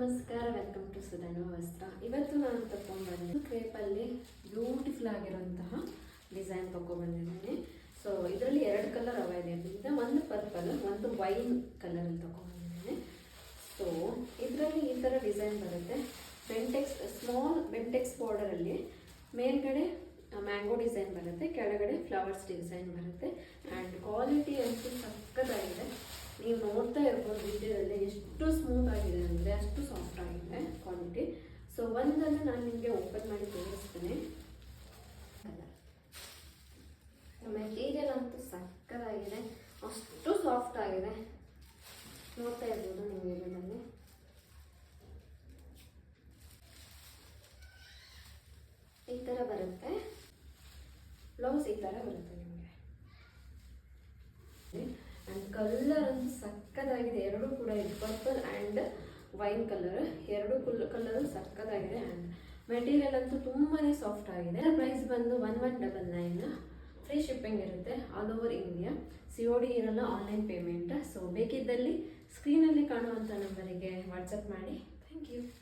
ನಮಸ್ಕಾರ, welcome to ಸುಧನು ವಸ್ತ್ರ. ಇವತ್ತು ನಾನು ತಗೊಂಡ್ಬಂದಿದ್ದು ಕ್ರೇಪಲ್ಲಿ ಬ್ಯೂಟಿಫುಲ್ ಆಗಿರುವಂತಹ ಡಿಸೈನ್ ತಗೊಂಡ್ಬಂದಿದ್ದೀನಿ. ಸೊ ಇದರಲ್ಲಿ 2 ಕಲರ್ ಅವೈಲೇಬಲ್ ಇದೆ. ಒಂದು ಪರ್ಪಲ್, ಒಂದು ವೈನ್ ಕಲರ್ ಅಂತ ತಗೊಂಡ್ಬಂದಿದ್ದೀನಿ. ಸೊ ಇದರಲ್ಲಿ ಈ ಥರ ಡಿಸೈನ್ ಬರುತ್ತೆ. ಬೆಂಟೆಕ್ಸ್ ಸ್ಮಾಲ್ ಬೆಂಟೆಕ್ಸ್ ಬಾರ್ಡರಲ್ಲಿ ಮೇಲ್ಗಡೆ ಮ್ಯಾಂಗೋ ಡಿಸೈನ್ ಬರುತ್ತೆ, ಕೆಳಗಡೆ ಫ್ಲವರ್ಸ್ ಡಿಸೈನ್ ಬರುತ್ತೆ. ಆ್ಯಂಡ್ ಕ್ವಾಲಿಟಿ ಅಂತೂ ಸಕ್ಕತ್ತಾಗಿದೆ. ನೀವು ನೋಡ್ತಾ ಇರ್ಬೋದು ವಿಡಿಯೋದಲ್ಲಿ ಎಷ್ಟು ಸ್ಮೂತ್ ಆಗಿದೆ ಅಂದರೆ ಅಷ್ಟು ಸಾಫ್ಟ್ ಆಗಿದೆ ಕ್ವಾಲಿಟಿ. ಸೊ ಒಂದನ್ನು ನಾನು ನಿಮಗೆ ಓಪನ್ ಮಾಡಿ ತೋರಿಸ್ತೀನಿ. ಮೆಟೀರಿಯಲ್ ಅಂತೂ ಸಕ್ಕತ್ತಾಗಿದೆ, ಅಷ್ಟು ಸಾಫ್ಟ್ ಆಗಿದೆ. ನೋಡ್ತಾ ಇರ್ಬೋದು ನೀವು ವಿಡಿಯೋದಲ್ಲಿ. ಈ ಥರ ಬರುತ್ತೆ, ಬ್ಲೌಸ್ ಈ ಥರ ಬರುತ್ತೆ ನಿಮಗೆ. ಆ್ಯಂಡ್ ಕಲರ್ ಅಂತೂ ಸಕ್ಕತ್ತಾಗಿದೆ. ಎರಡೂ ಕೂಡ ಇದೆ, ಪರ್ಪಲ್ ಆ್ಯಂಡ್ ವೈನ್ ಕಲರ್. ಎರಡೂ ಕಲರು ಸಕ್ಕತ್ತಾಗಿದೆ. ಆ್ಯಂಡ್ ಮೆಟೀರಿಯಲ್ ಅಂತೂ ತುಂಬಾ ಸಾಫ್ಟ್ ಆಗಿದೆ. ಪ್ರೈಸ್ ಬಂದು 1199. ಫ್ರೀ ಶಿಪ್ಪಿಂಗ್ ಇರುತ್ತೆ ಆಲ್ ಓವರ್ ಇಂಡಿಯಾ. COD ಇರಲ್ಲ, ಆನ್ಲೈನ್ ಪೇಮೆಂಟ್. ಸೊ ಬೇಕಿದ್ದಲ್ಲಿ ಸ್ಕ್ರೀನಲ್ಲಿ ಕಾಣುವಂಥ ನಂಬರಿಗೆ ವಾಟ್ಸಪ್ ಮಾಡಿ. Thank you.